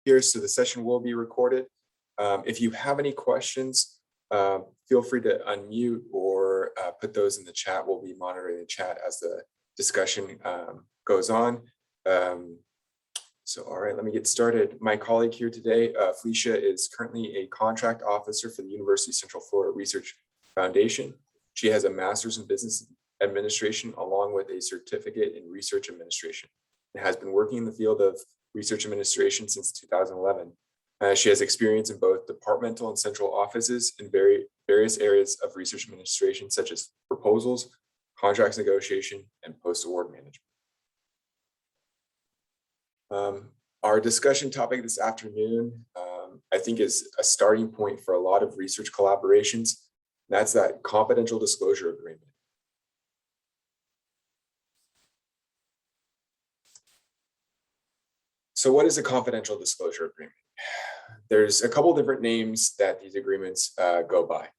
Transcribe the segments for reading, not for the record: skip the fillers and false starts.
here, so the session will be recorded. If you have any questions, feel free to unmute or put those in the chat. We'll be monitoring the chat as the discussion goes on. So, all right, let me get started. My colleague here today, Felicia, is currently a contract officer for the University of Central Florida Research Foundation. She has a master's in business administration along with a certificate in research administration and has been working in the field of research administration since 2011. She has experience in both departmental and central offices in various areas of research administration, such as proposals, contracts negotiation, and post-award management. Our discussion topic this afternoon, I think, is a starting point for a lot of research collaborations. That's that confidential disclosure agreement. So what is a confidential disclosure agreement? There's a couple different names that these agreements go by.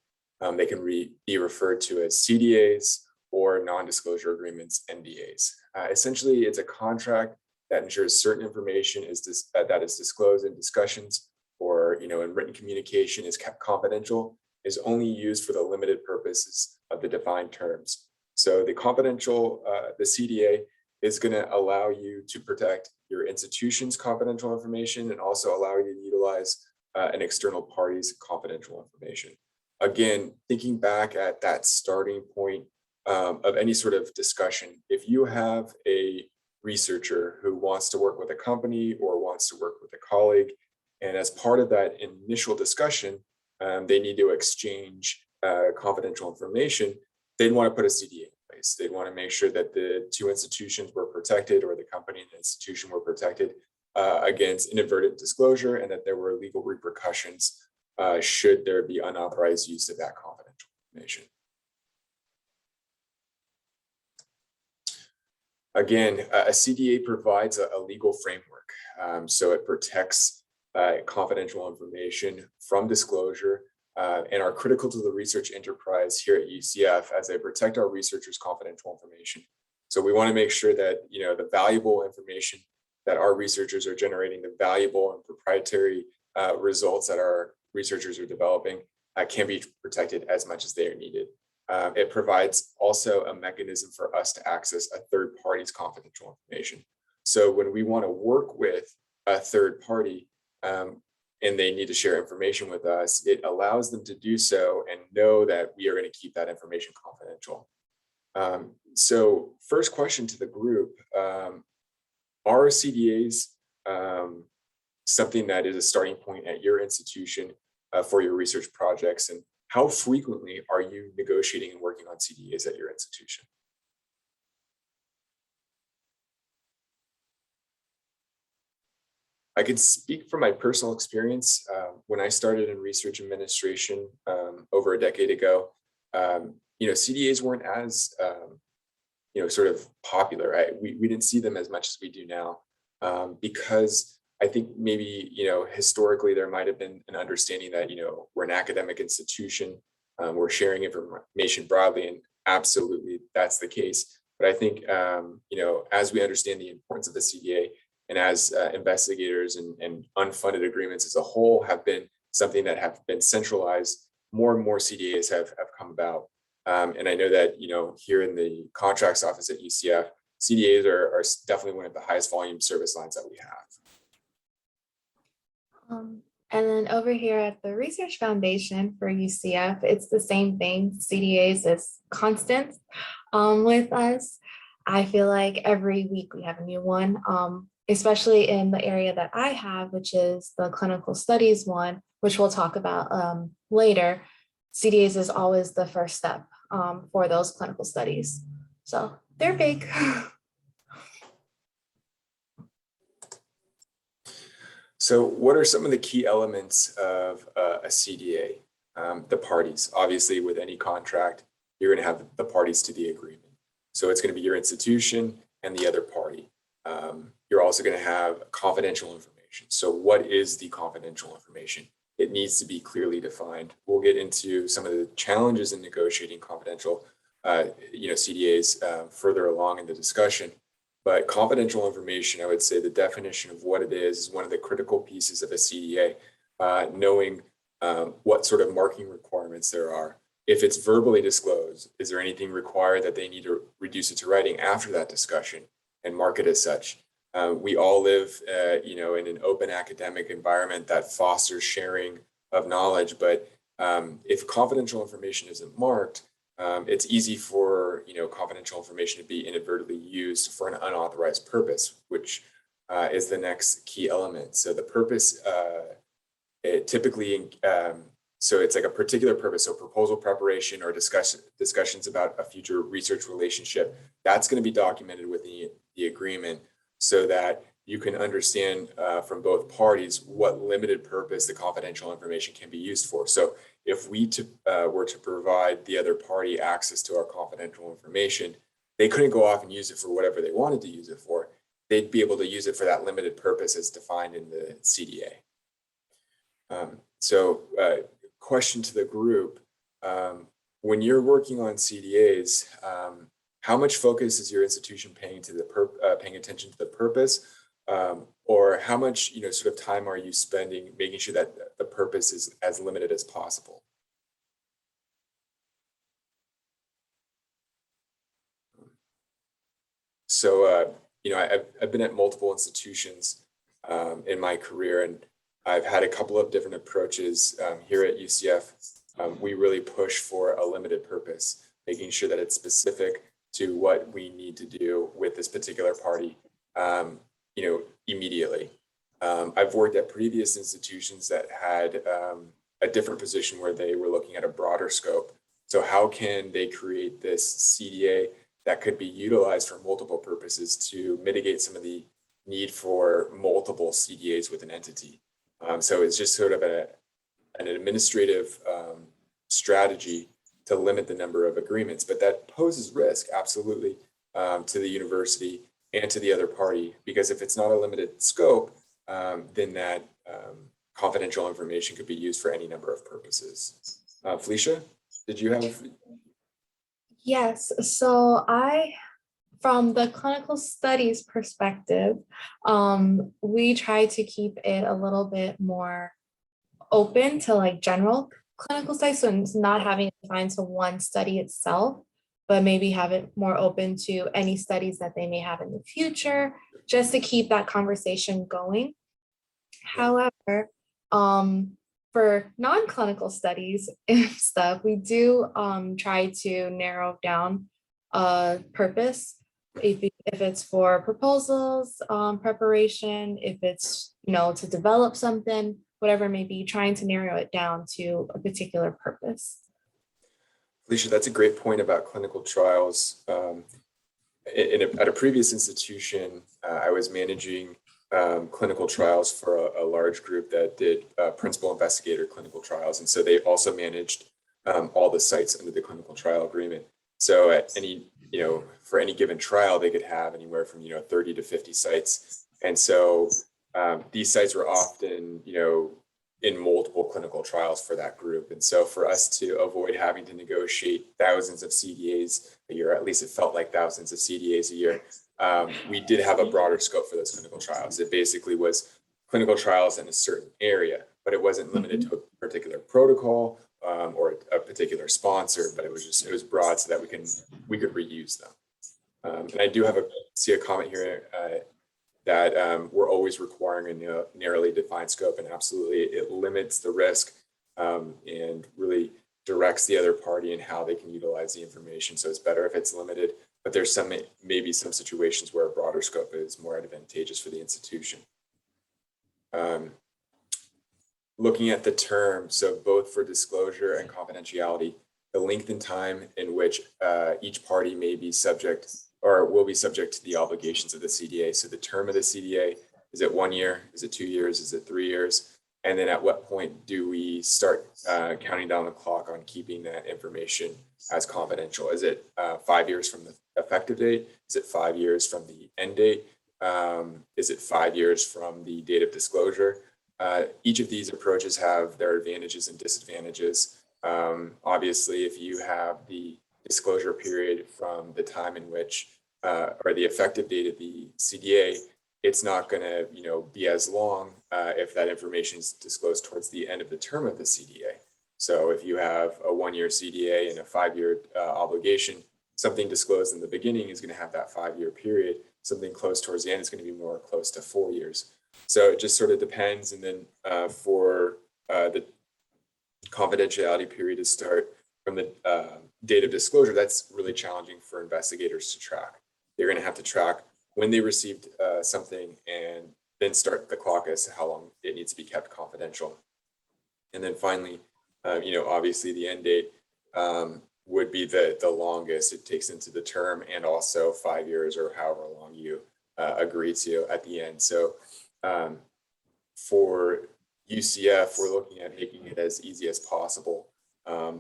They can be referred to as CDAs or non-disclosure agreements, NDAs. Essentially, it's a contract that ensures certain information that is disclosed in discussions or in written communication is kept confidential, is only used for the limited purposes of the defined terms. So the confidential, the CDA is going to allow you to protect your institution's confidential information and also allow you to utilize an external party's confidential information. Again, thinking back at that starting point of any sort of discussion, if you have a researcher who wants to work with a company or wants to work with a colleague, and as part of that initial discussion, they need to exchange confidential information, they'd want to put a CDA in place. They'd want to make sure that the two institutions were protected, or the company and the institution were protected against inadvertent disclosure, and that there were legal repercussions should there be unauthorized use of that confidential information. Again, a CDA provides a legal framework. So it protects confidential information from disclosure and are critical to the research enterprise here at UCF as they protect our researchers' confidential information. So we want to make sure that the valuable information that our researchers are generating, the valuable and proprietary results that our researchers are developing can be protected as much as they are needed. It provides also a mechanism for us to access a third party's confidential information. So when we want to work with a third party and they need to share information with us, it allows them to do so and know that we are going to keep that information confidential. So first question to the group, are CDAs something that is a starting point at your institution for your research projects? And how frequently are you negotiating and working on CDAs at your institution? I can speak from my personal experience. When I started in research administration over a decade ago, CDAs weren't as sort of popular. We didn't see them as much as we do now because I think maybe, historically there might have been an understanding that, we're an academic institution, we're sharing information broadly, and absolutely that's the case. But I think, as we understand the importance of the CDA and as investigators and unfunded agreements as a whole have been something that have been centralized, more and more CDAs have come about. And I know that, here in the contracts office at UCF, CDAs are definitely one of the highest volume service lines that we have. And then over here at the Research Foundation for UCF, it's the same thing. CDAs is constant with us. I feel like every week we have a new one, especially in the area that I have, which is the clinical studies one, which we'll talk about later. CDAs is always the first step for those clinical studies. So they're big. So what are some of the key elements of a CDA? The parties. Obviously, with any contract, you're going to have the parties to the agreement. So it's going to be your institution and the other party. You're also going to have confidential information. So what is the confidential information? It needs to be clearly defined. We'll get into some of the challenges in negotiating confidential CDAs further along in the discussion. But confidential information, I would say the definition of what it is one of the critical pieces of a CDA, knowing what sort of marking requirements there are. If it's verbally disclosed, is there anything required that they need to reduce it to writing after that discussion and mark it as such? We all live, in an open academic environment that fosters sharing of knowledge, but if confidential information isn't marked, it's easy for confidential information to be inadvertently used for an unauthorized purpose, which is the next key element. So the purpose, it typically, so it's like a particular purpose. So proposal preparation or discussions about a future research relationship, that's going to be documented within the agreement so that you can understand from both parties what limited purpose the confidential information can be used for. So if we were to provide the other party access to our confidential information, they couldn't go off and use it for whatever they wanted to use it for. They'd be able to use it for that limited purpose as defined in the CDA. Question to the group, when you're working on CDAs, how much focus is your institution paying attention to the purpose, or how much sort of time are you spending making sure that the purpose is as limited as possible? So I've been at multiple institutions in my career, and I've had a couple of different approaches here at UCF. We really push for a limited purpose, making sure that it's specific to what we need to do with this particular party, immediately. I've worked at previous institutions that had a different position where they were looking at a broader scope. So how can they create this CDA that could be utilized for multiple purposes to mitigate some of the need for multiple CDAs with an entity? So it's just sort of an administrative strategy to limit the number of agreements, but that poses risk, absolutely, to the university and to the other party, because if it's not a limited scope, then that confidential information could be used for any number of purposes. Felicia, did you have? Yes, so from the clinical studies perspective, we try to keep it a little bit more open to like general clinical studies, so it's not having to find to one study itself, but maybe have it more open to any studies that they may have in the future, just to keep that conversation going. However, for non-clinical studies and stuff, we do try to narrow down purpose. If it's for proposals, preparation, if it's to develop something, whatever it may be, trying to narrow it down to a particular purpose. Felicia, that's a great point about clinical trials. At a previous institution, I was managing clinical trials for a large group that did principal investigator clinical trials. And so they also managed all the sites under the clinical trial agreement. So at for any given trial, they could have anywhere from 30 to 50 sites. And so these sites were often in multiple clinical trials for that group. And so for us to avoid having to negotiate thousands of CDAs a year, at least it felt like thousands of CDAs a year, we did have a broader scope for those clinical trials. It basically was clinical trials in a certain area, but it wasn't limited to a particular protocol or a particular sponsor, but it was broad so that we could reuse them. And I do see a comment here that we're always requiring a narrowly defined scope, and absolutely it limits the risk and really directs the other party in how they can utilize the information. So it's better if it's limited, but there's maybe some situations where a broader scope is more advantageous for the institution. Looking at the term, so both for disclosure and confidentiality, the length and time in which each party may be subject or will be subject to the obligations of the CDA. So the term of the CDA, is it 1 year? Is it 2 years? Is it 3 years? And then at what point do we start counting down the clock on keeping that information as confidential? Is it 5 years from the effective date? Is it 5 years from the end date? Is it 5 years from the date of disclosure? Each of these approaches have their advantages and disadvantages. Obviously, if you have the disclosure period from the time in which or the effective date of the CDA, it's not going to, be as long if that information is disclosed towards the end of the term of the CDA. So if you have a 1-year CDA and a 5-year obligation, something disclosed in the beginning is going to have that 5-year period. Something close towards the end is going to be more close to 4 years. So it just sort of depends. And then for the confidentiality period to start from the date of disclosure, that's really challenging for investigators to track. They're going to have to track when they received something and then start the clock as to how long it needs to be kept confidential. And then finally, obviously the end date would be the longest it takes into the term, and also 5 years or however long you agree to at the end. So for UCF, we're looking at making it as easy as possible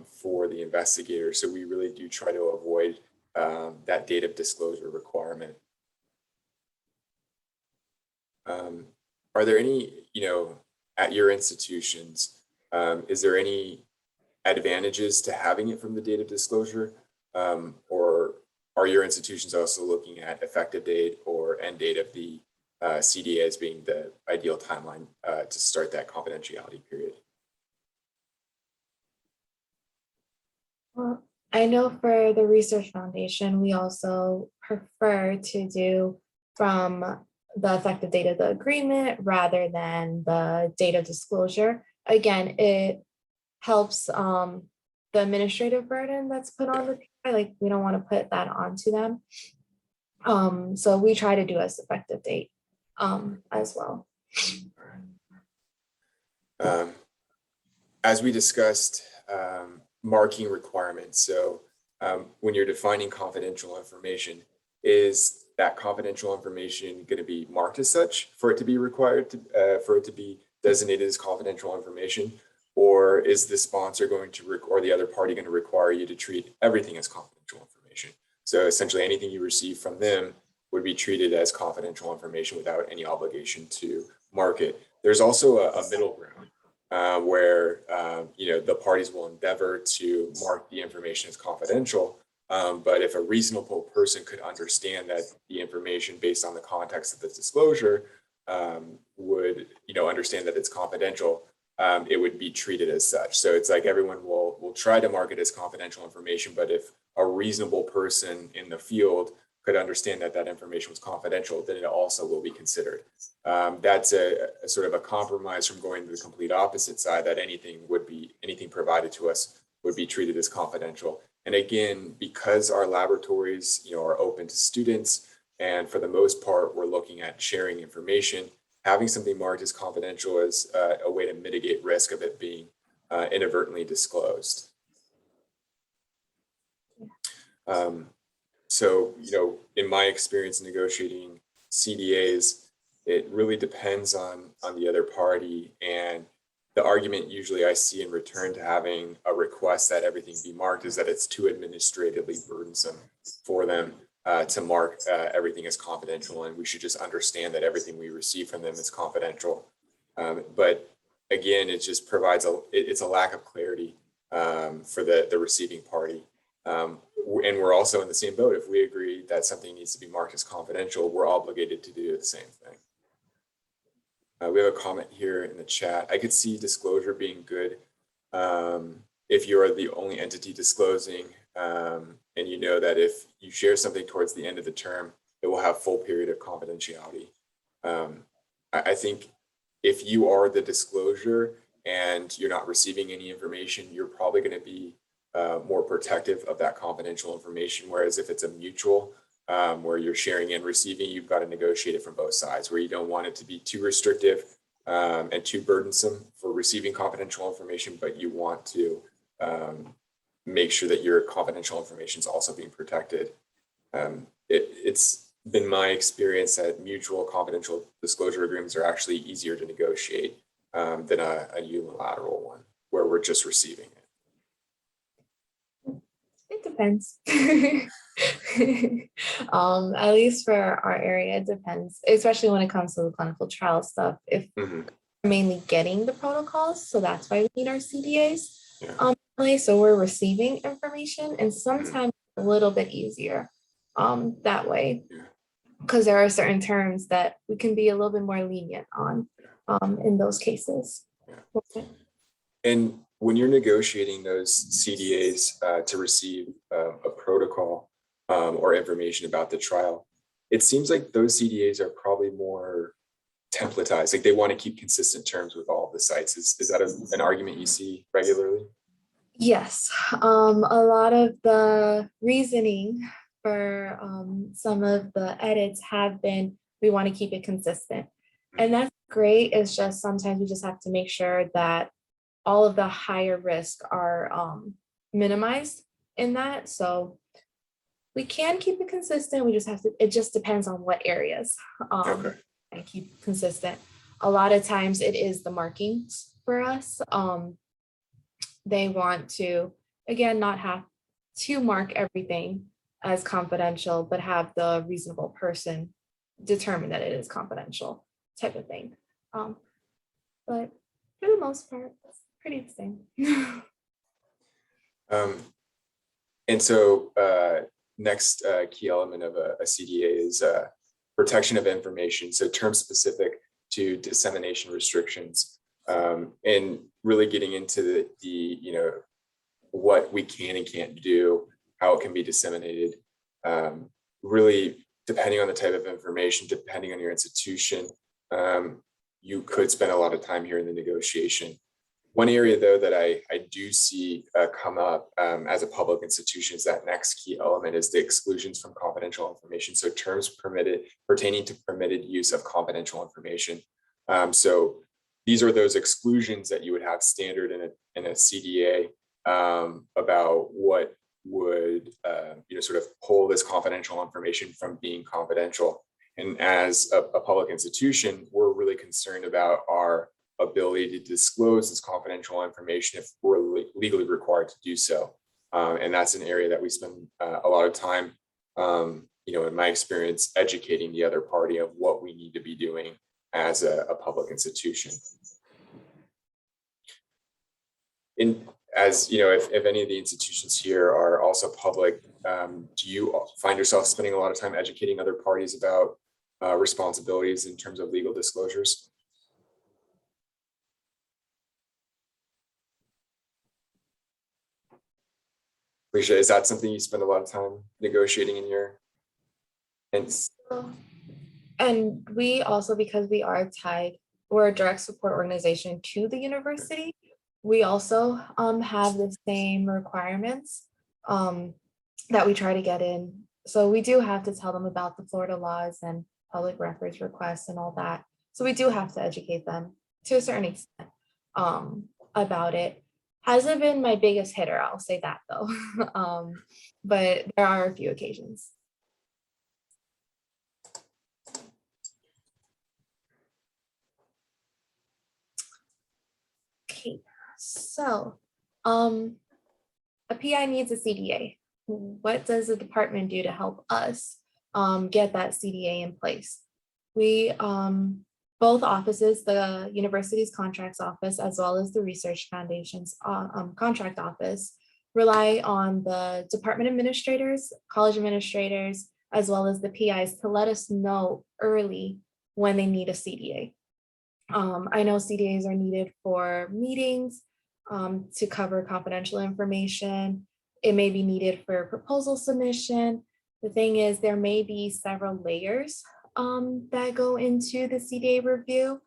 for the investigator. So we really do try to avoid that date of disclosure requirement. Are there any, at your institutions, is there any advantages to having it from the date of disclosure? Or are your institutions also looking at effective date or end date of the CDA as being the ideal timeline to start that confidentiality period? Well, I know for the Research Foundation, we also prefer to do from the effective date of the agreement rather than the date of disclosure. Again, it helps the administrative burden that's put on the PI. Like, we don't want to put that onto them. So we try to do as effective date as well. As we discussed, marking requirements. So when you're defining confidential information, is that confidential information going to be marked as such for it to be required to, for it to be designated as confidential information? Or is the sponsor going to, or the other party going to require you to treat everything as confidential information? So essentially anything you receive from them would be treated as confidential information without any obligation to mark it. There's also a middle ground where, the parties will endeavor to mark the information as confidential. But if a reasonable person could understand that the information based on the context of the disclosure would, understand that it's confidential, it would be treated as such. So it's like everyone will try to mark it as confidential information, but if a reasonable person in the field could understand that that information was confidential, then it also will be considered. That's a sort of a compromise from going to the complete opposite side, that anything provided to us would be treated as confidential. And again, because our laboratories, are open to students, and for the most part, we're looking at sharing information, having something marked as confidential is a way to mitigate risk of it being inadvertently disclosed. So, in my experience negotiating CDAs, it really depends on the other party. And the argument usually I see in return to having a request that everything be marked is that it's too administratively burdensome for them to mark everything as confidential, and we should just understand that everything we receive from them is confidential. But again, it just provides it's a lack of clarity for the receiving party. And we're also in the same boat. If we agree that something needs to be marked as confidential, we're obligated to do the same thing. We have a comment here in the chat. I could see disclosure being good if you're the only entity disclosing, and you know that if you share something towards the end of the term, it will have full period of confidentiality. I think if you are the disclosure and you're not receiving any information, you're probably going to be more protective of that confidential information. Whereas if it's a mutual, where you're sharing and receiving, you've got to negotiate it from both sides, where you don't want it to be too restrictive and too burdensome for receiving confidential information, but you want to make sure that your confidential information is also being protected. It's been my experience that mutual confidential disclosure agreements are actually easier to negotiate than a unilateral one where we're just receiving it. It depends. At least for our area, it depends, especially when it comes to the clinical trial stuff. If we're mainly getting the protocols, so that's why we need our CDAs. So we're receiving information, and sometimes a little bit easier. that way. Yeah. Because there are certain terms that we can be a little bit more lenient on in those cases. Yeah. And when you're negotiating those CDAs to receive a protocol or information about the trial, it seems like those CDAs are probably more templatized. Like they want to keep consistent terms with all of the sites. Is that an argument you see regularly? Yes, a lot of the reasoning for some of the edits have been, we want to keep it consistent. And that's great. It's just sometimes we just have to make sure that all of the higher risk are minimized in that. So we can keep it consistent. We just have to, it just depends on what areas Okay. and keep consistent. A lot of times it is the markings for us. They want to, again, not have to mark everything as confidential, but have the reasonable person determine that it is confidential type of thing. But for the most part, it's pretty the same. And so next key element of a CDA is protection of information. So term specific to dissemination restrictions, and really getting into the what we can and can't do, how it can be disseminated, really depending on the type of information, depending on your institution, you could spend a lot of time here in the negotiation. One area, though, that I do see come up as a public institution is that next key element is the exclusions from confidential information. So terms pertaining to permitted use of confidential information. So these are those exclusions that you would have standard in a CDA about what would sort of pull this confidential information from being confidential. And as a public institution, we're really concerned about our ability to disclose this confidential information if we're legally required to do so. And that's an area that we spend a lot of time, in my experience, educating the other party of what we need to be doing as a public institution. And as you know, if any of the institutions here are also public, do you find yourself spending a lot of time educating other parties about responsibilities in terms of legal disclosures? Alicia, is that something you spend a lot of time negotiating in your? And we also, because we are tied, we're a direct support organization to the university, we also have the same requirements that we try to get in. So we do have to tell them about the Florida laws and public records requests and all that. So we do have to educate them to a certain extent about it. Hasn't been my biggest hitter, I'll say that though. But there are a few occasions. Okay, so a PI needs a CDA. What does the department do to help us get that CDA in place? We both offices, the university's contracts office, as well as the research foundation's contract office, rely on the department administrators, college administrators, as well as the PIs to let us know early when they need a CDA. I know CDAs are needed for meetings to cover confidential information. It may be needed for proposal submission. The thing is, there may be several layers that go into the CDA review.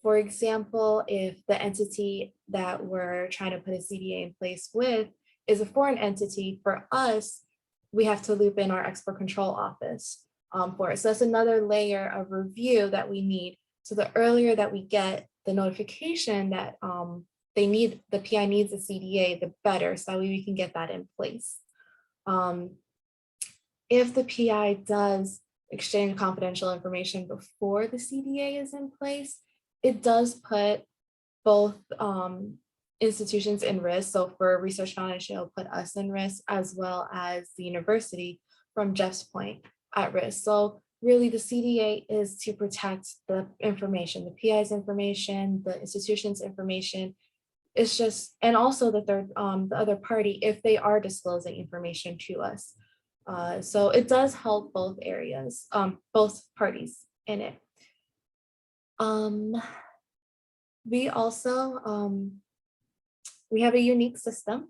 For example, if the entity that we're trying to put a CDA in place with is a foreign entity, for us, we have to loop in our export control office for it. So that's another layer of review that we need. So the earlier that we get the notification that the PI needs a CDA, the better, so that way we can get that in place. If the PI does exchange confidential information before the CDA is in place, it does put both institutions in risk. So for Research Foundation, it'll put us in risk, as well as the university, from Jeff's point, at risk. So really the CDA is to protect the information, the PI's information, the institution's information. It's just, and also the other party, if they are disclosing information to us. So it does help both areas, both parties in it. We also, we have a unique system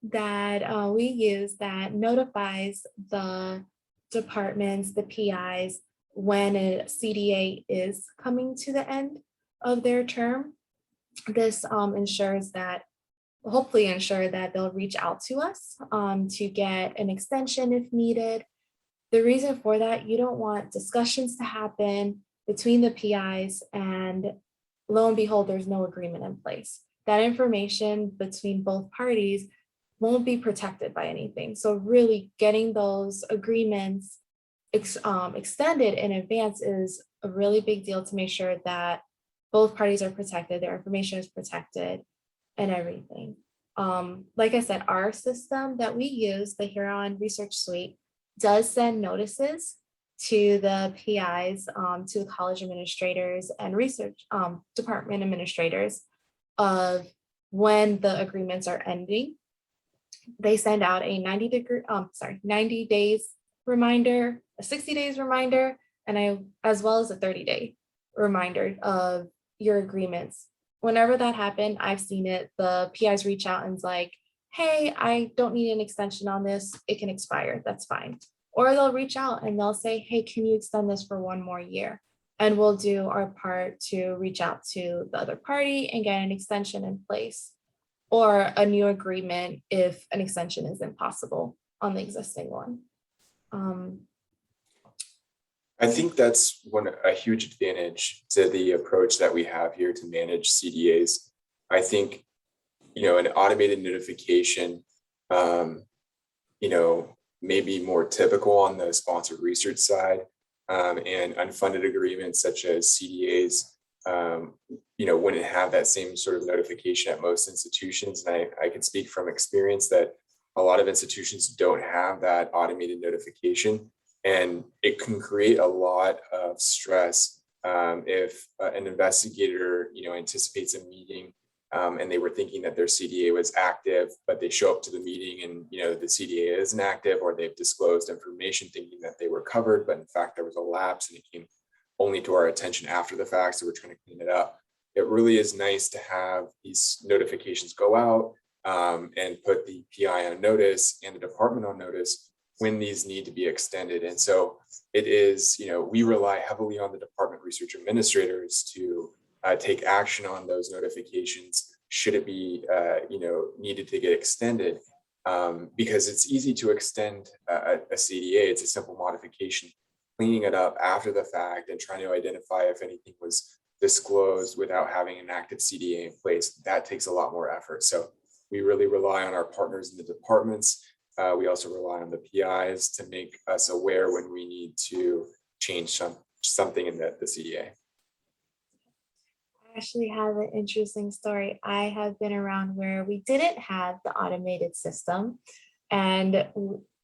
that we use that notifies the departments, the PIs, when a CDA is coming to the end of their term. This ensures that, hopefully ensure that they'll reach out to us to get an extension if needed. The reason for that, you don't want discussions to happen between the PIs and lo and behold, there's no agreement in place. That information between both parties won't be protected by anything. So really getting those agreements extended in advance is a really big deal to make sure that both parties are protected, their information is protected and everything. Like I said, our system that we use, the Huron Research Suite, does send notices to the PIs, to the college administrators and research department administrators of when the agreements are ending. They send out a 90 days reminder, a 60 days reminder, and as well as a 30-day reminder of your agreements. Whenever that happened, I've seen it. The PIs reach out and it's like, hey, I don't need an extension on this. It can expire. That's fine. Or they'll reach out and they'll say, hey, can you extend this for one more year? And we'll do our part to reach out to the other party and get an extension in place, or a new agreement if an extension isn't possible on the existing one. I think that's a huge advantage to the approach that we have here to manage CDAs. I think, an automated notification, may be more typical on the sponsored research side, and unfunded agreements such as CDAs, wouldn't have that same sort of notification at most institutions. And I can speak from experience that a lot of institutions don't have that automated notification. And it can create a lot of stress if an investigator, anticipates a meeting and they were thinking that their CDA was active, but they show up to the meeting and the CDA isn't active, or they've disclosed information thinking that they were covered, but in fact there was a lapse and it came only to our attention after the fact. So we're trying to clean it up. It really is nice to have these notifications go out and put the PI on notice and the department on notice when these need to be extended. And so it is, we rely heavily on the department research administrators to take action on those notifications should it be, needed to get extended, because it's easy to extend a CDA. It's a simple modification. Cleaning it up after the fact and trying to identify if anything was disclosed without having an active CDA in place, that takes a lot more effort. So we really rely on our partners in the departments. We also rely on the PIs to make us aware when we need to change something in the CDA. I actually have an interesting story. I have been around where we didn't have the automated system, and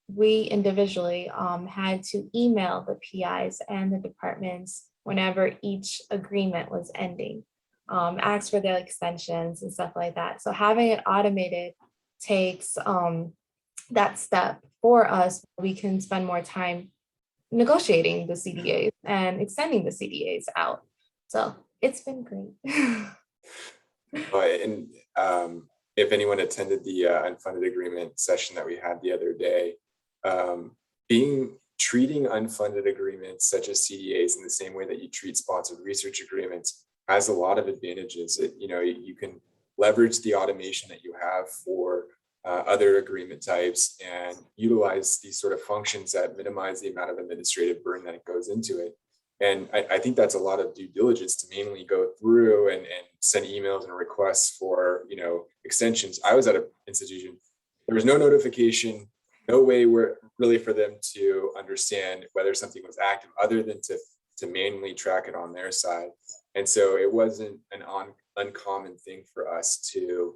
we individually had to email the PIs and the departments whenever each agreement was ending, ask for their extensions and stuff like that. So having it automated takes that step for us. We can spend more time negotiating the CDAs and extending the CDAs out. So it's been great. And if anyone attended the unfunded agreement session that we had the other day, treating unfunded agreements such as CDAs in the same way that you treat sponsored research agreements has a lot of advantages. You can leverage the automation that you have for other agreement types and utilize these sort of functions that minimize the amount of administrative burden that goes into it. And I think that's a lot of due diligence to mainly go through and send emails and requests for, extensions. I was at an institution, there was no notification, no way really for them to understand whether something was active other than to manually track it on their side. And so it wasn't an uncommon thing for us to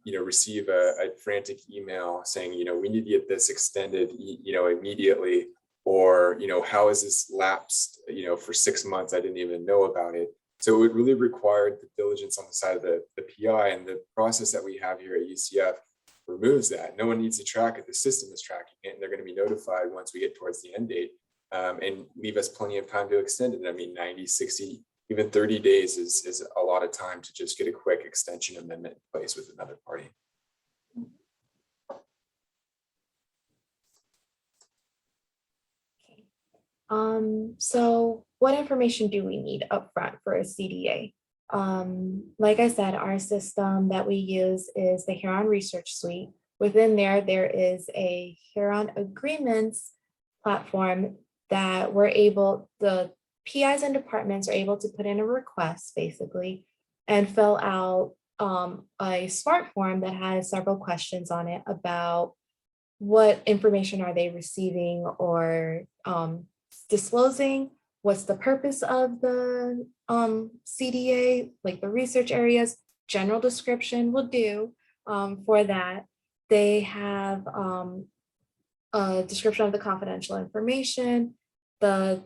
receive a frantic email saying, we need to get this extended, immediately, or, how is this lapsed, for 6 months? I didn't even know about it. So it really required the diligence on the side of the PI, and the process that we have here at UCF removes that. No one needs to track it. The system is tracking it, and they're going to be notified once we get towards the end date, and leave us plenty of time to extend it. I mean, 90, 60, even 30 days is a lot of time to just get a quick extension amendment in place with another party. So what information do we need upfront for a CDA? Like I said, our system that we use is the Huron Research Suite. Within there, there is a Huron Agreements platform that the PIs and departments are able to put in a request basically and fill out a SmartForm that has several questions on it about what information are they receiving or disclosing, what's the purpose of the CDA, like the research areas, general description will do for that. They have a description of the confidential information, the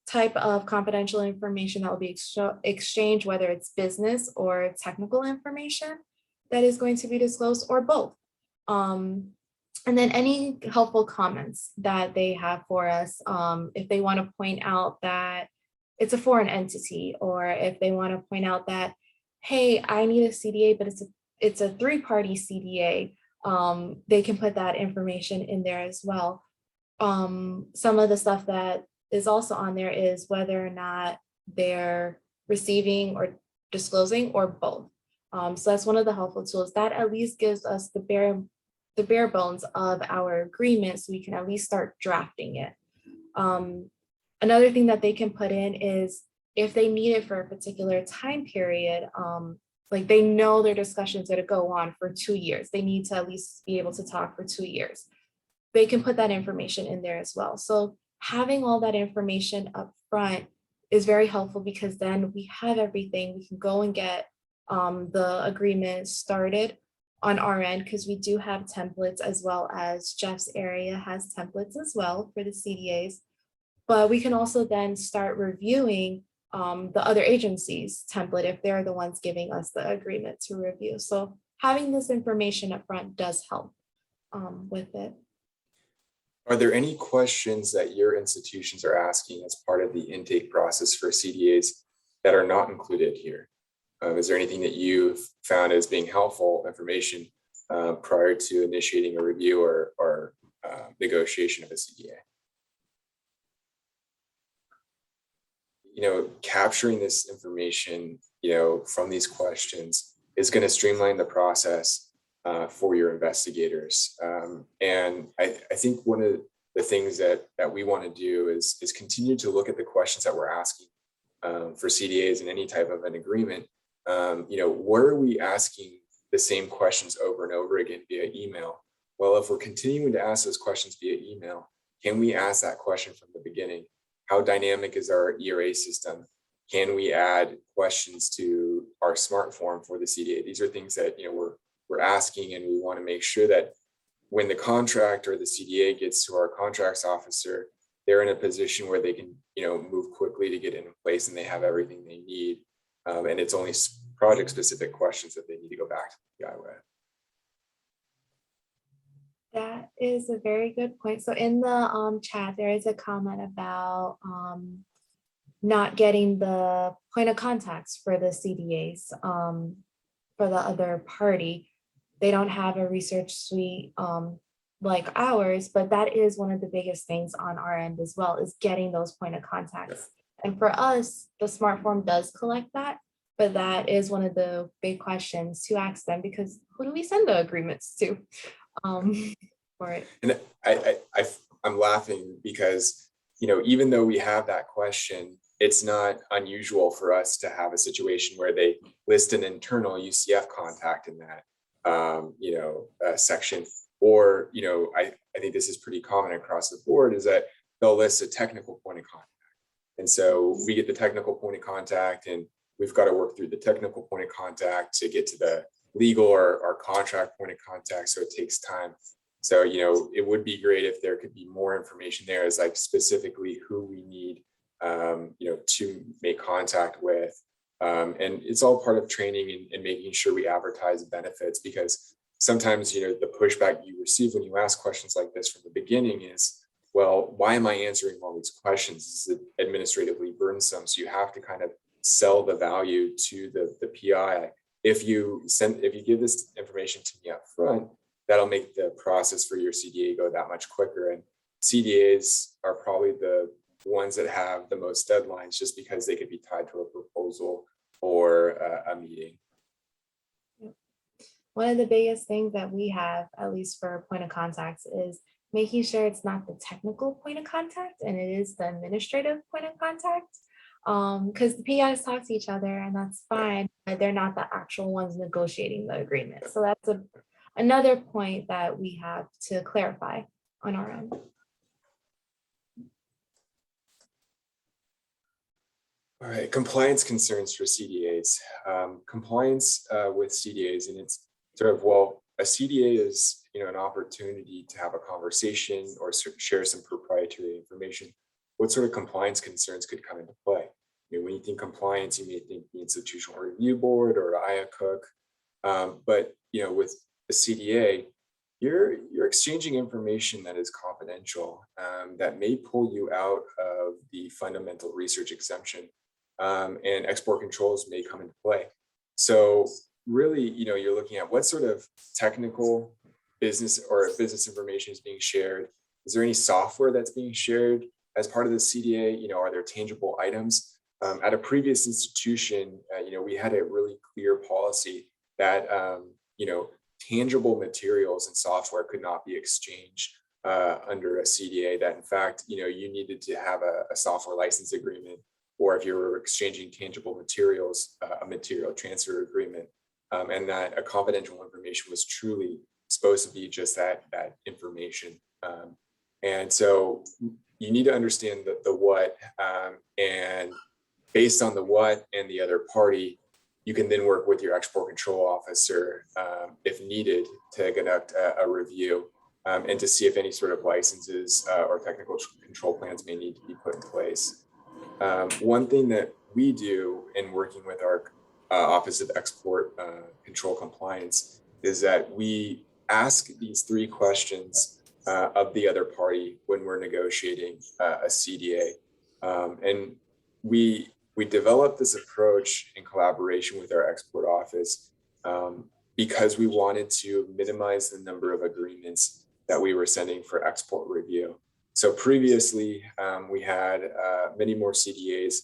type of confidential information that will be exchanged, whether it's business or technical information that is going to be disclosed, or both. And then any helpful comments that they have for us, if they want to point out that it's a foreign entity, or if they want to point out that, hey, I need a CDA, but it's a three-party CDA, they can put that information in there as well. Some of the stuff that is also on there is whether or not they're receiving or disclosing, or both. So that's one of the helpful tools that at least gives us the bare bones of our agreement, so we can at least start drafting it. Another thing that they can put in is if they need it for a particular time period, like they know their discussions are to go on for 2 years. They need to at least be able to talk for 2 years. They can put that information in there as well. So having all that information up front is very helpful, because then we have everything. We can go and get the agreement started on our end, because we do have templates, as well as Jeff's area has templates as well for the CDAs. But we can also then start reviewing the other agencies' template if they're the ones giving us the agreement to review. So having this information up front does help with it. Are there any questions that your institutions are asking as part of the intake process for CDAs that are not included here? Is there anything that you've found as being helpful information prior to initiating a review or negotiation of a CDA? Capturing this information, from these questions is going to streamline the process for your investigators. And I think one of the things that we want to do is continue to look at the questions that we're asking for CDAs in any type of an agreement. Where are we asking the same questions over and over again via email? Well, if we're continuing to ask those questions via email, can we ask that question from the beginning? How dynamic is our ERA system? Can we add questions to our SmartForm for the CDA? These are things that we're asking, and we want to make sure that when the contract or the CDA gets to our contracts officer, they're in a position where they can move quickly to get in place, and they have everything they need. And it's only project-specific questions that they need to go back to the guy with. That is a very good point. So in the chat, there is a comment about not getting the point of contacts for the CDAs for the other party. They don't have a research suite like ours, but that is one of the biggest things on our end as well, is getting those point of contacts. And for us, the SmartForm does collect that, but that is one of the big questions to ask them, because who do we send the agreements to for it? And I'm laughing because, even though we have that question, it's not unusual for us to have a situation where they list an internal UCF contact in that, section. Or, I think this is pretty common across the board, is that they'll list a technical point of contact. And so we get the technical point of contact, and we've got to work through the technical point of contact to get to the legal or contract point of contact. So it takes time. So, it would be great if there could be more information there, as like specifically who we need, to make contact with. And it's all part of training and making sure we advertise benefits, because sometimes, the pushback you receive when you ask questions like this from the beginning is, well, why am I answering all these questions? This is administratively burdensome. So you have to kind of sell the value to the PI. If you give this information to me up front, that'll make the process for your CDA go that much quicker. And CDAs are probably the ones that have the most deadlines just because they could be tied to a proposal or a meeting. One of the biggest things that we have, at least for point of contacts, is making sure it's not the technical point of contact and it is the administrative point of contact. Because the PIs talk to each other and that's fine, but they're not the actual ones negotiating the agreement. So that's another point that we have to clarify on our end. All right, compliance concerns for CDAs. Compliance with CDAs, and it's sort of, well, a CDA is an opportunity to have a conversation or share some proprietary information. What sort of compliance concerns could come into play? When you think compliance, you may think the Institutional Review Board or IACUC, but with a CDA, you're exchanging information that is confidential, that may pull you out of the fundamental research exemption, and export controls may come into play. So really, you're looking at what sort of technical business information is being shared. Is there any software that's being shared as part of the CDA? Are there tangible items? At a previous institution, we had a really clear policy that, tangible materials and software could not be exchanged under a CDA, that in fact, you needed to have a software license agreement, or if you were exchanging tangible materials, a material transfer agreement, and that a confidential information was truly supposed to be just that information. And so you need to understand the what, and based on the what and the other party, you can then work with your export control officer, if needed, to conduct a review, and to see if any sort of licenses or technical control plans may need to be put in place. One thing that we do in working with our Office of Export Control Compliance is that we ask these 3 questions of the other party when we're negotiating a CDA. And we developed this approach in collaboration with our export office, because we wanted to minimize the number of agreements that we were sending for export review. So previously, we had many more CDAs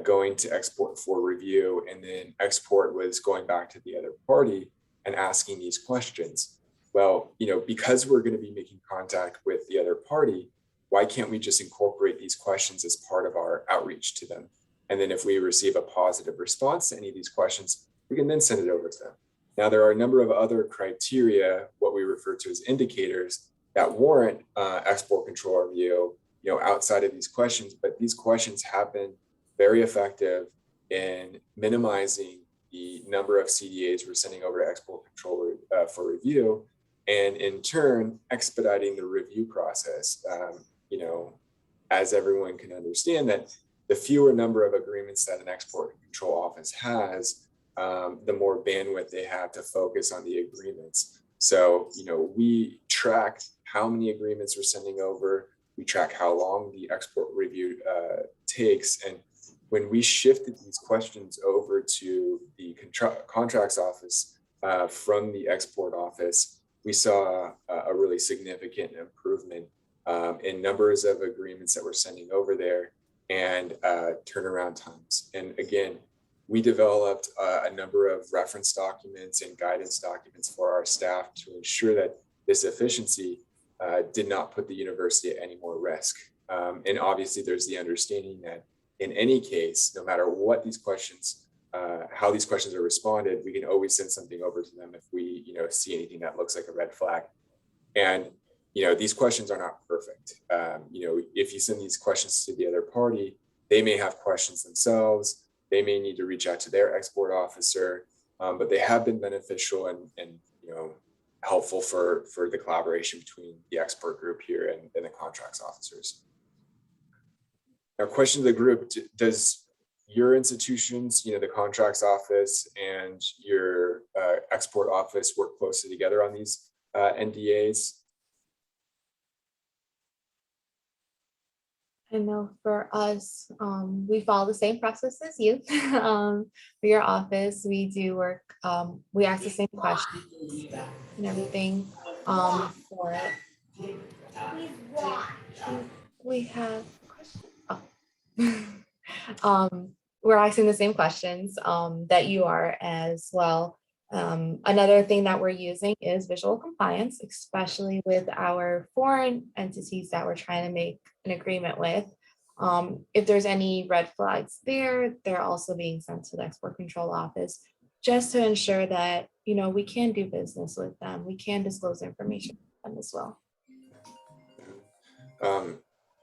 going to export for review, and then export was going back to the other party and asking these questions. Well, because we're going to be making contact with the other party, why can't we just incorporate these questions as part of our outreach to them? And then if we receive a positive response to any of these questions, we can then send it over to them. Now, there are a number of other criteria, what we refer to as indicators, that warrant export control review, outside of these questions, but these questions have been very effective in minimizing the number of CDAs we're sending over to export control for review, and in turn, expediting the review process. As everyone can understand, that the fewer number of agreements that an export control office has, the more bandwidth they have to focus on the agreements. So, we track how many agreements we're sending over. We track how long the export review takes. And when we shifted these questions over to the contracts office from the export office, we saw a really significant improvement in numbers of agreements that we're sending over there and turnaround times. And again, we developed a number of reference documents and guidance documents for our staff to ensure that this efficiency did not put the university at any more risk. And obviously, there's the understanding that in any case, no matter what these questions, how these questions are responded, we can always send something over to them if we, see anything that looks like a red flag. And these questions are not perfect. If you send these questions to the other party, they may have questions themselves. They may need to reach out to their export officer, but they have been beneficial and helpful for the collaboration between the export group here and the contracts officers. Now, question to the group: does your institutions, the contracts office and your export office work closely together on these NDAs? I know for us, we follow the same process as you. For your office, we do work, we ask the same questions and everything for it. We have we're asking the same questions that you are as well. Another thing that we're using is visual compliance, especially with our foreign entities that we're trying to make an agreement with. If there's any red flags there, they're also being sent to the Export Control Office just to ensure that, you know, we can do business with them. We can disclose information to them as well.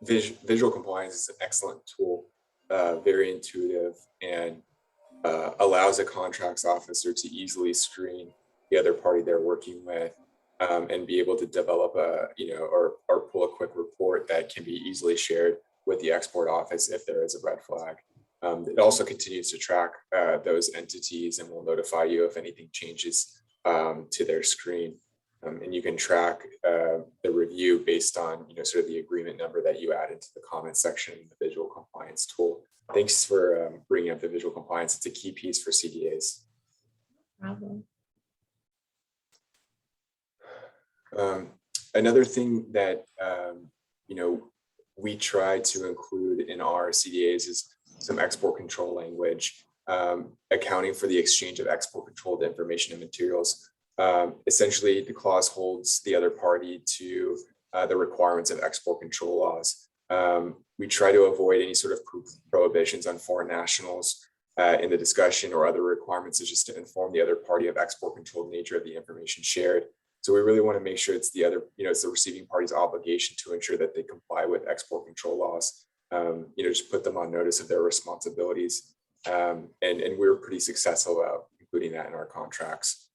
Visual compliance is an excellent tool, very intuitive, and allows a contracts officer to easily screen the other party they're working with, and be able to develop a, or pull a quick report that can be easily shared with the export office if there is a red flag. It also continues to track those entities and will notify you if anything changes to their screen. And you can track the review based on, sort of the agreement number that you add into the comment section in the visual compliance tool. Thanks for bringing up the visual compliance. It's a key piece for CDAs. Another thing that, we try to include in our CDAs is some export control language, accounting for the exchange of export controlled information and materials. Essentially, the clause holds the other party to the requirements of export control laws. We try to avoid any sort of prohibitions on foreign nationals in the discussion or other requirements, is just to inform the other party of export controlled nature of the information shared. So we really want to make sure it's the other, it's the receiving party's obligation to ensure that they comply with export control laws. Just put them on notice of their responsibilities. And we were pretty successful about including that in our contracts.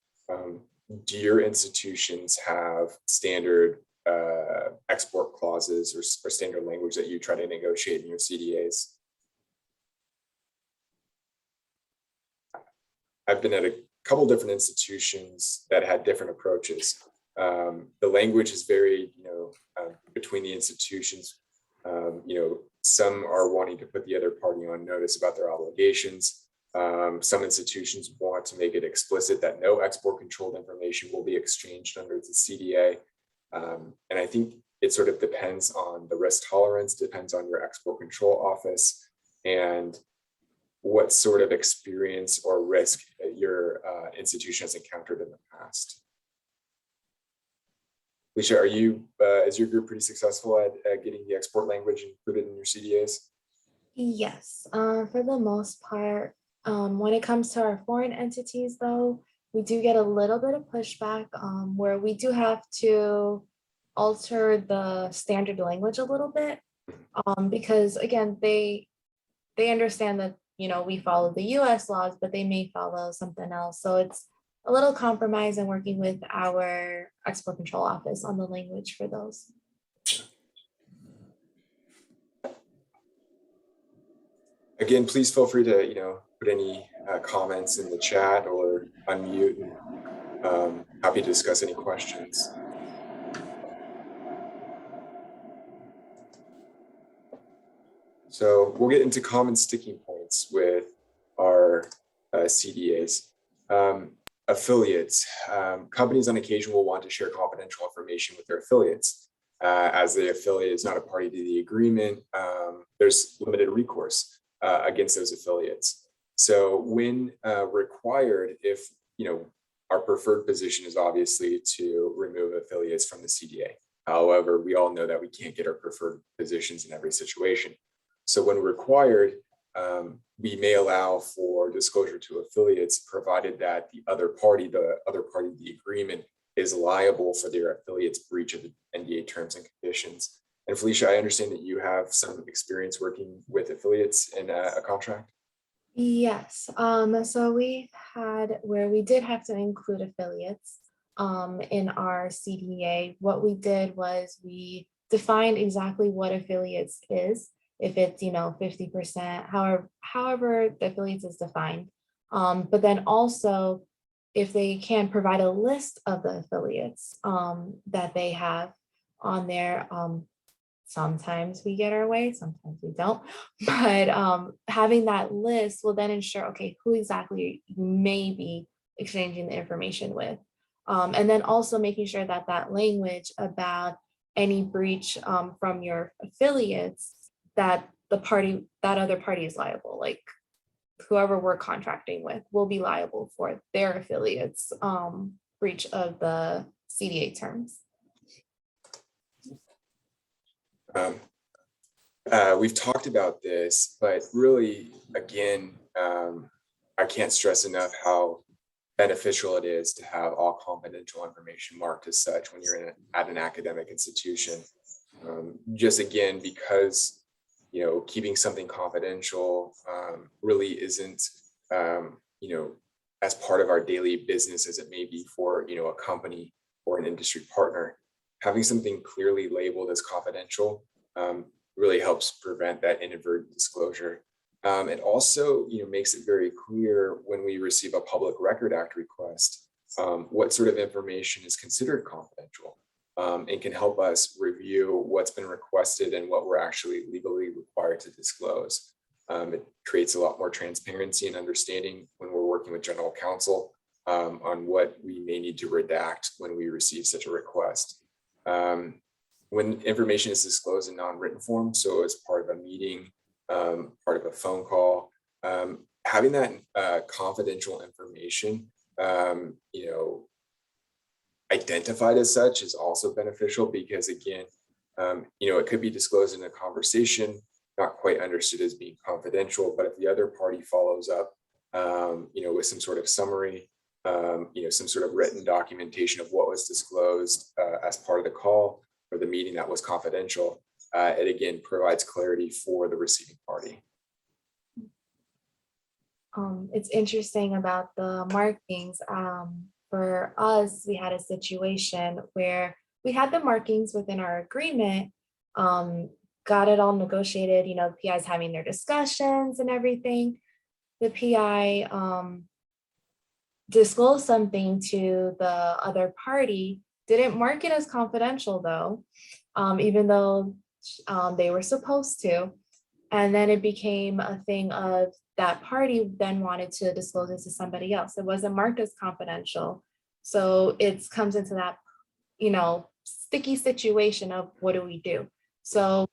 Do your institutions have standard export clauses or standard language that you try to negotiate in your CDAs? I've been at a couple different institutions that had different approaches. The language is very, between the institutions. Some are wanting to put the other party on notice about their obligations. Some institutions want to make it explicit that no export controlled information will be exchanged under the CDA. And I think it sort of depends on the risk tolerance, depends on your export control office, and what sort of experience or risk your institution has encountered in the past. Alicia, are you, is your group pretty successful at getting the export language included in your CDAs? Yes, for the most part. When it comes to our foreign entities, though, we do get a little bit of pushback where we do have to alter the standard language a little bit because, again, they understand that, we follow the US laws, but they may follow something else. So it's a little compromise in working with our export control office on the language for those. Again, please feel free to, put any comments in the chat or unmute, and happy to discuss any questions. So we'll get into common sticking points with our CDAs. Affiliates. Companies on occasion will want to share confidential information with their affiliates. As the affiliate is not a party to the agreement, there's limited recourse against those affiliates. So when required, if our preferred position is obviously to remove affiliates from the CDA. However, we all know that we can't get our preferred positions in every situation. So when required, we may allow for disclosure to affiliates, provided that the other party of the agreement is liable for their affiliates' breach of the NDA terms and conditions. And Felicia, I understand that you have some experience working with affiliates in a contract. Yes, so we had where we did have to include affiliates in our CDA. What we did was we defined exactly what affiliates is, if it's 50%, however the affiliates is defined. But then also if they can provide a list of the affiliates that they have on there. Sometimes we get our way, sometimes we don't. But having that list will then ensure, okay, who exactly you may be exchanging the information with. And then also making sure that that language about any breach from your affiliates, that that other party is liable, like whoever we're contracting with will be liable for their affiliates breach of the CDA terms. We've talked about this, but really, again, I can't stress enough how beneficial it is to have all confidential information marked as such when you're at an academic institution. Just again, because keeping something confidential really isn't as part of our daily business as it may be for a company or an industry partner. Having something clearly labeled as confidential really helps prevent that inadvertent disclosure. It also makes it very clear when we receive a Public Record Act request what sort of information is considered confidential, and can help us review what's been requested and what we're actually legally required to disclose. It creates a lot more transparency and understanding when we're working with general counsel on what we may need to redact when we receive such a request. When information is disclosed in non-written form, so as part of a meeting, part of a phone call, having that confidential information, identified as such is also beneficial because again, it could be disclosed in a conversation, not quite understood as being confidential, but if the other party follows up, with some sort of summary, some sort of written documentation of what was disclosed as part of the call or the meeting that was confidential, it again provides clarity for the receiving party. It's interesting about the markings. For us, we had a situation where we had the markings within our agreement, got it all negotiated, the PIs having their discussions and everything. The PI disclosed something to the other party, didn't mark it as confidential though, even though they were supposed to. And then it became a thing of that party then wanted to disclose it to somebody else. It wasn't marked as confidential. So it comes into that, sticky situation of what do we do? So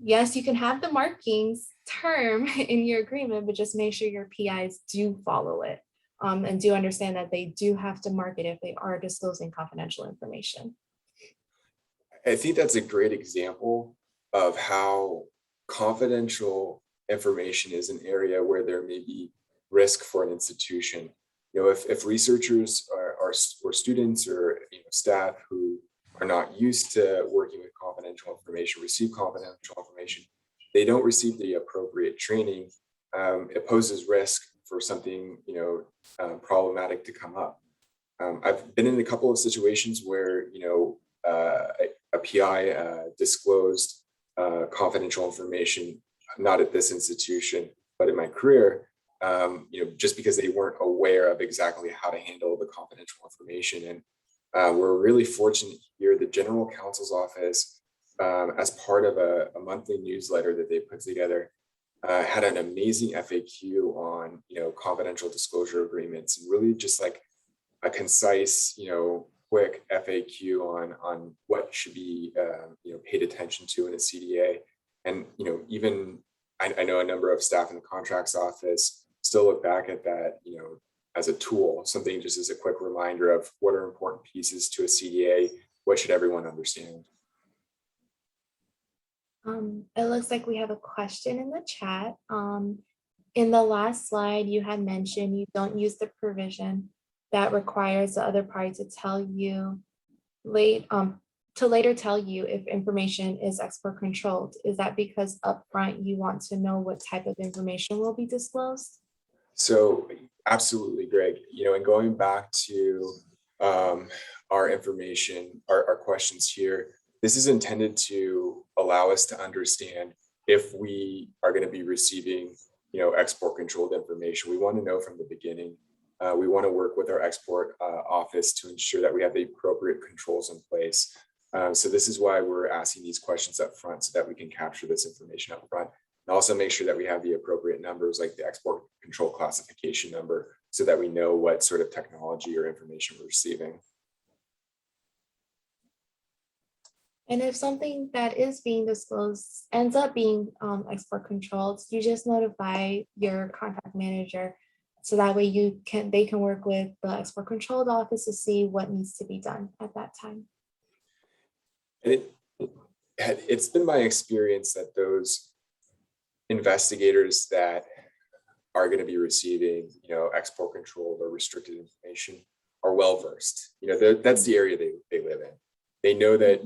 yes, you can have the markings term in your agreement, but just make sure your PIs do follow it and do understand that they do have to mark it if they are disclosing confidential information. I think that's a great example of how confidential information is an area where there may be risk for an institution. If researchers or students or staff who are not used to working with confidential information, receive confidential information, they don't receive the appropriate training, it poses risk for something problematic to come up. I've been in a couple of situations where a PI disclosed confidential information, not at this institution, but in my career, just because they weren't aware of exactly how to handle the confidential information. And we're really fortunate here. The General Counsel's Office, as part of a monthly newsletter that they put together, had an amazing FAQ on confidential disclosure agreements, and really just like a concise, quick FAQ on what should be paid attention to in a CDA. And even I know a number of staff in the contracts office still look back at that as a tool, something just as a quick reminder of what are important pieces to a CDA, what should everyone understand. It looks like we have a question in the chat. In the last slide, you had mentioned you don't use the provision that requires the other party to tell you later tell you if information is export controlled. Is that because upfront you want to know what type of information will be disclosed? So absolutely, Greg. And going back to our information, our questions here, this is intended to allow us to understand if we are going to be receiving export controlled information. We want to know from the beginning We want to work with our export office to ensure that we have the appropriate controls in place. So this is why we're asking these questions up front, so that we can capture this information up front, and also make sure that we have the appropriate numbers, like the export control classification number, so that we know what sort of technology or information we're receiving. And if something that is being disclosed ends up being export controlled, you just notify your contract manager, so that way they can work with the export controlled office to see what needs to be done at that time. And it's been my experience that those investigators that are going to be receiving, export controlled or restricted information are well versed. That's the area they live in. They know that,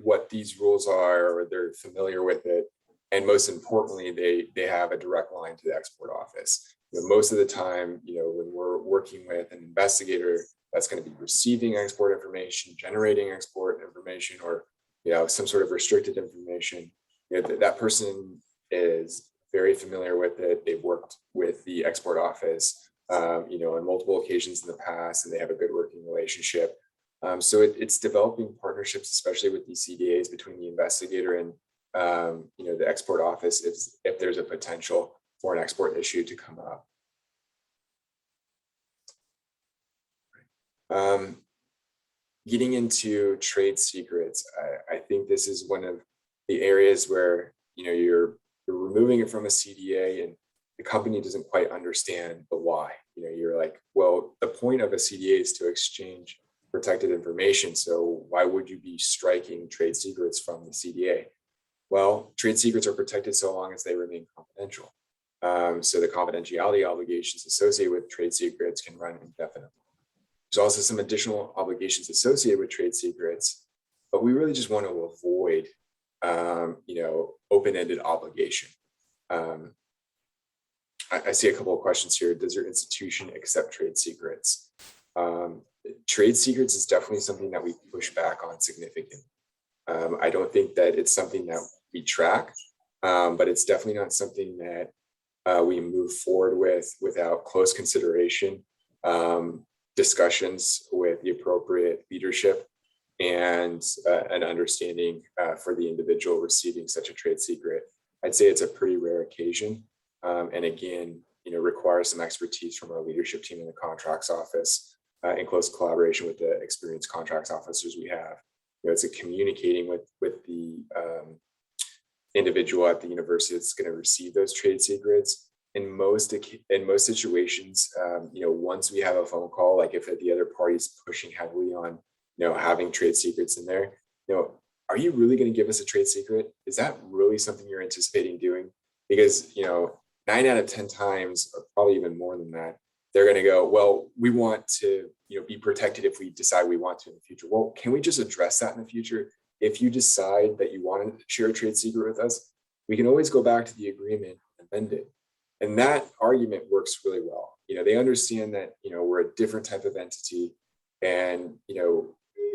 what these rules are, or they're familiar with it. And most importantly, they have a direct line to the export office. Most of the time, when we're working with an investigator that's going to be receiving export information, generating export information, or, some sort of restricted information, that person is very familiar with it. They've worked with the export office, on multiple occasions in the past, and they have a good working relationship. So it's developing partnerships, especially with the CDAs, between the investigator and the export office, if there's a potential for an export issue to come up. Getting into trade secrets, I think this is one of the areas where you're removing it from a CDA, and the company doesn't quite understand the why. You're like, well, the point of a CDA is to exchange protected information. So why would you be striking trade secrets from the CDA? Well, trade secrets are protected so long as they remain confidential. So the confidentiality obligations associated with trade secrets can run indefinitely. There's also some additional obligations associated with trade secrets, but we really just want to avoid, open-ended obligation. I see a couple of questions here. Does your institution accept trade secrets? Trade secrets is definitely something that we push back on significantly. I don't think that it's something that we track, but it's definitely not something that we move forward with without close consideration, discussions with the appropriate leadership, and an understanding for the individual receiving such a trade secret. I'd say it's a pretty rare occasion, and again, requires some expertise from our leadership team in the contracts office, in close collaboration with the experienced contracts officers we have. It's a communicating with the individual at the university that's going to receive those trade secrets. In most situations, once we have a phone call, like if the other party's pushing heavily on, having trade secrets in there, are you really going to give us a trade secret? Is that really something you're anticipating doing? Because, 9 out of 10 times, or probably even more than that, they're going to go, well, we want to, be protected if we decide we want to in the future. Well, can we just address that in the future? If you decide that you want to share a trade secret with us, we can always go back to the agreement and amend it. And that argument works really well. They understand that, we're a different type of entity. And,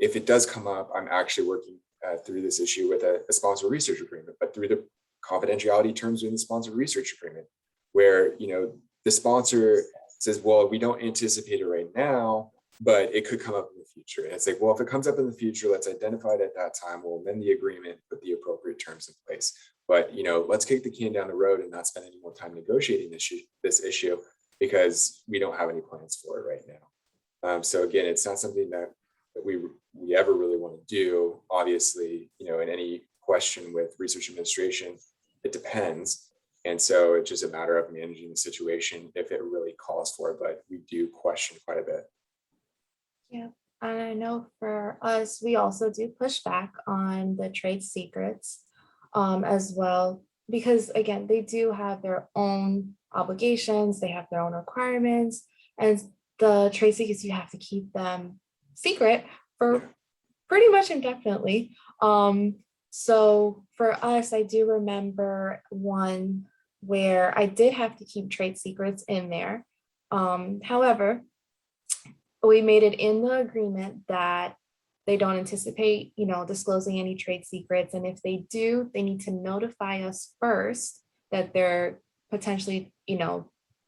if it does come up, I'm actually working through this issue with a sponsor research agreement, but through the confidentiality terms in the sponsor research agreement, where, the sponsor says, well, we don't anticipate it right now, but it could come up in the future. And it's like, well, if it comes up in the future, let's identify it at that time. We'll amend the agreement, put the appropriate terms in place. But, let's kick the can down the road and not spend any more time negotiating this issue, because we don't have any plans for it right now. So again, it's not something that we ever really want to do. Obviously, in any question with research administration, it depends. And so it's just a matter of managing the situation if it really calls for it, but we do question quite a bit. Yeah, and I know for us, we also do push back on the trade secrets as well, because again, they do have their own obligations, they have their own requirements, and the trade secrets, you have to keep them secret for pretty much indefinitely. So for us, I do remember one where I did have to keep trade secrets in there. However, we made it in the agreement that they don't anticipate, disclosing any trade secrets. And if they do, they need to notify us first that they're potentially, going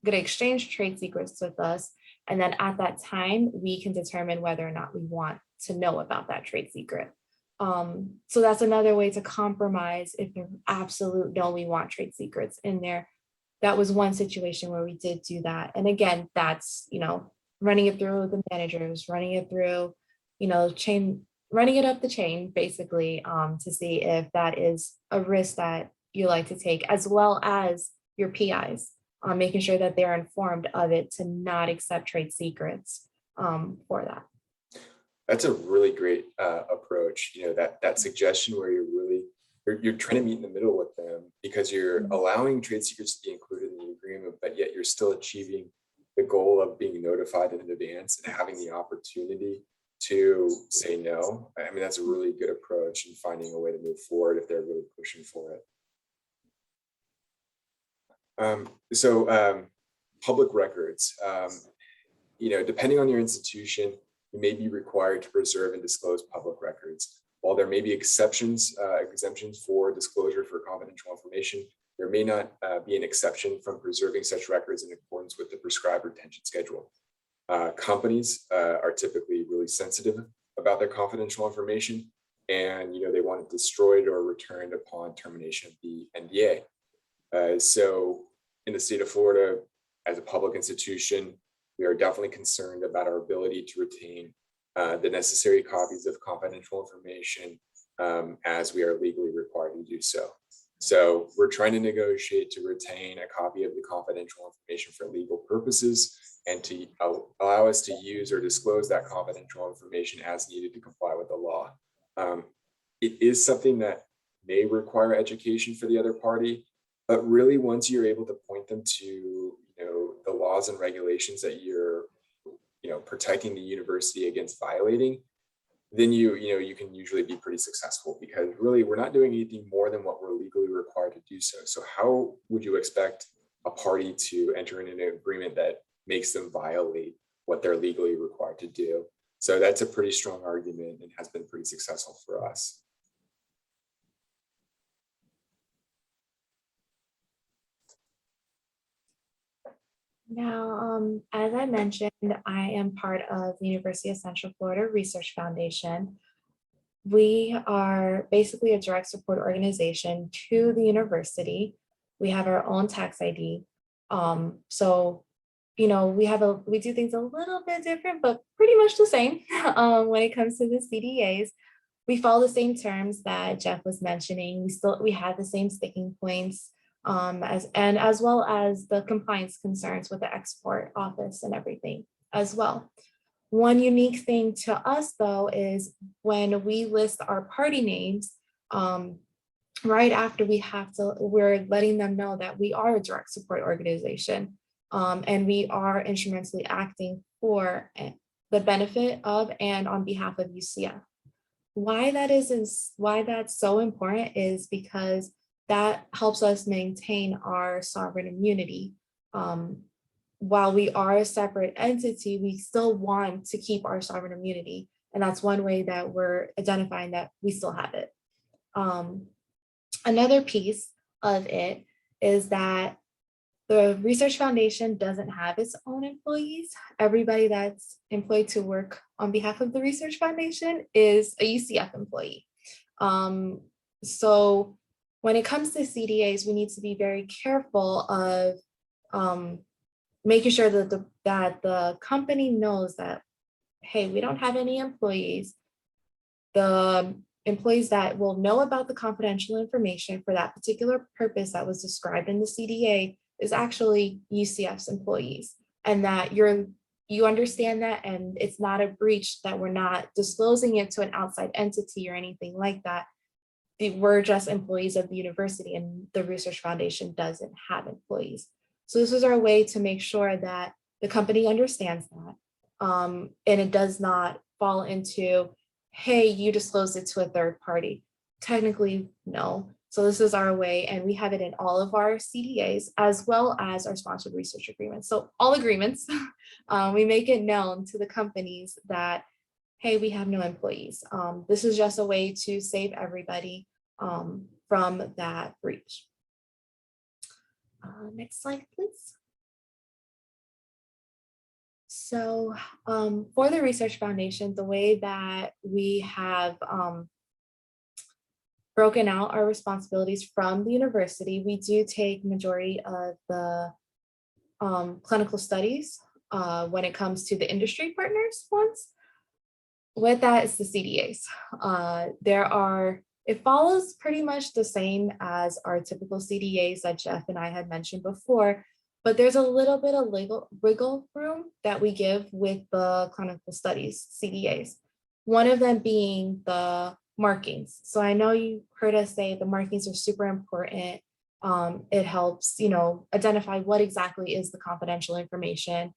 to exchange trade secrets with us. And then at that time, we can determine whether or not we want to know about that trade secret. So that's another way to compromise if you're absolute no, we want trade secrets in there. That was one situation where we did do that. And again, that's, running it through the managers, running it through, running it up the chain, basically, to see if that is a risk that you like to take, as well as your PIs, making sure that they're informed of it to not accept trade secrets for that. That's a really great approach. That suggestion where you're trying to meet in the middle with them, because you're allowing trade secrets to be included in the agreement, but yet you're still achieving the goal of being notified in advance and having the opportunity to say no. I mean, that's a really good approach, and finding a way to move forward if they're really pushing for it. Public records, depending on your institution, you may be required to preserve and disclose public records. While there may be exemptions for disclosure for confidential information, there may not be an exception from preserving such records in accordance with the prescribed retention schedule. Companies are typically really sensitive about their confidential information, and they want it destroyed or returned upon termination of the NDA. So in the state of Florida, as a public institution, we are definitely concerned about our ability to retain the necessary copies of confidential information as we are legally required to do so. So we're trying to negotiate to retain a copy of the confidential information for legal purposes, and to allow us to use or disclose that confidential information as needed to comply with the law. It is something that may require education for the other party, but really once you're able to point them to the laws and regulations that you're protecting the university against violating, then you can usually be pretty successful, because really we're not doing anything more than what we're legally required to do so. So how would you expect a party to enter into an agreement that makes them violate what they're legally required to do? So that's a pretty strong argument and has been pretty successful for us. Now, as I mentioned, I am part of the University of Central Florida Research Foundation. We are basically a direct support organization to the university. We have our own tax ID. So, we do things a little bit different, but pretty much the same when it comes to the CDAs. We follow the same terms that Jeff was mentioning. We have the same sticking points, as well as the compliance concerns with the export office and everything as well. One unique thing to us, though, is when we list our party names, right after we're letting them know that we are a direct support organization, and we are instrumentally acting for the benefit of and on behalf of UCF. Why that's so important is because that helps us maintain our sovereign immunity. While we are a separate entity, we still want to keep our sovereign immunity. And that's one way that we're identifying that we still have it. Another piece of it is that the Research Foundation doesn't have its own employees. Everybody that's employed to work on behalf of the Research Foundation is a UCF employee. So when it comes to CDAs, we need to be very careful of making sure that the company knows that, hey, we don't have any employees. The employees that will know about the confidential information for that particular purpose that was described in the CDA is actually UCF's employees, and that you understand that, and it's not a breach that we're not disclosing it to an outside entity or anything like that. We're just employees of the university, and the Research Foundation doesn't have employees. So this is our way to make sure that the company understands that, and it does not fall into, hey, you disclosed it to a third party. Technically, no. So this is our way, and we have it in all of our CDAs as well as our sponsored research agreements. So all agreements, we make it known to the companies that, hey, we have no employees. This is just a way to save everybody from that breach. Next slide, please. So for the Research Foundation, the way that we have broken out our responsibilities from the university, we do take majority of the clinical studies when it comes to the industry partners ones. With that, it's the CDAs. It follows pretty much the same as our typical CDAs that Jeff and I had mentioned before, but there's a little bit of legal wiggle room that we give with the clinical studies CDAs. One of them being the markings. So I know you heard us say the markings are super important. It helps, identify what exactly is the confidential information.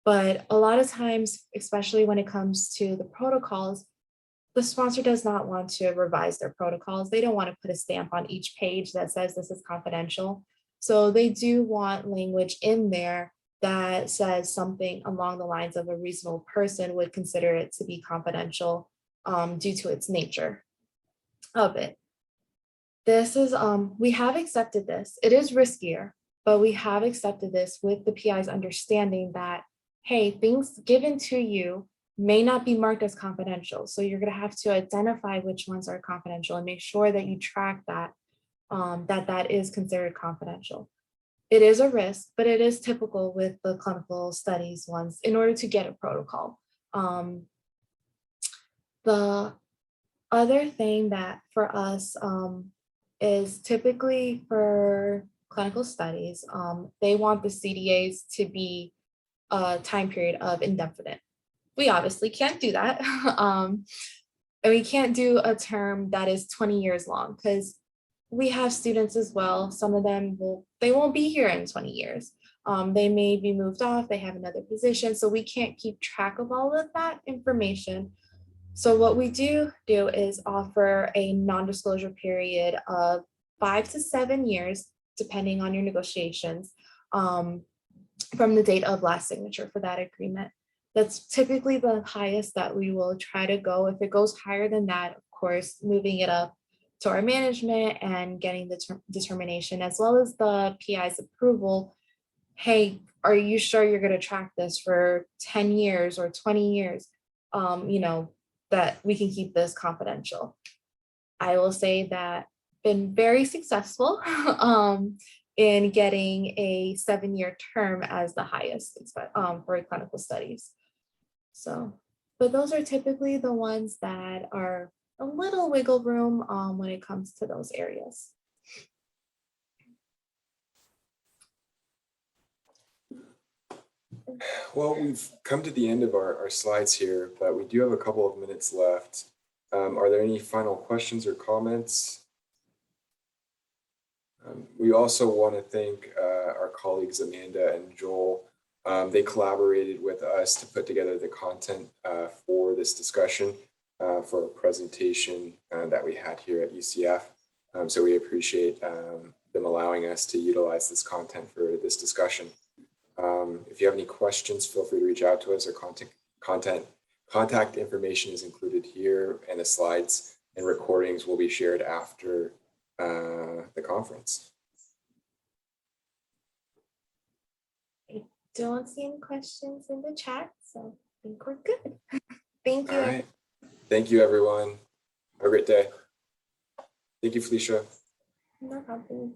But a lot of times, especially when it comes to the protocols, the sponsor does not want to revise their protocols. They don't want to put a stamp on each page that says this is confidential. So they do want language in there that says something along the lines of a reasonable person would consider it to be confidential due to its nature of it. This is, we have accepted this. It is riskier, but we have accepted this with the PI's understanding that, hey, things given to you may not be marked as confidential. So you're going to have to identify which ones are confidential and make sure that you track that, that is considered confidential. It is a risk, but it is typical with the clinical studies ones in order to get a protocol. The other thing that for us is typically for clinical studies, they want the CDAs to be a time period of indefinite. We obviously can't do that. And we can't do a term that is 20 years long because we have students as well. Some of them they won't be here in 20 years. They may be moved off, they have another position. So we can't keep track of all of that information. So what we do is offer a non-disclosure period of 5 to 7 years, depending on your negotiations, from the date of last signature for that agreement. That's typically the highest that we will try to go. If it goes higher than that, of course, moving it up to our management and getting the determination as well as the PI's approval. Hey, are you sure you're going to track this for 10 years or 20 years? That we can keep this confidential. I will say that been very successful in getting a 7-year term as the highest for clinical studies. So, but those are typically the ones that are a little wiggle room when it comes to those areas. Well, we've come to the end of our slides here, but we do have a couple of minutes left. Are there any final questions or comments? We also want to thank our colleagues Amanda and Joel. They collaborated with us to put together the content for this discussion for a presentation that we had here at UCF. So we appreciate them allowing us to utilize this content for this discussion. If you have any questions, feel free to reach out to us. Our contact information is included here, and the slides and recordings will be shared after the conference. I don't see any questions in the chat, so I think we're good. Thank you. All right. Thank you, everyone. Have a great day. Thank you, Felicia. No problem.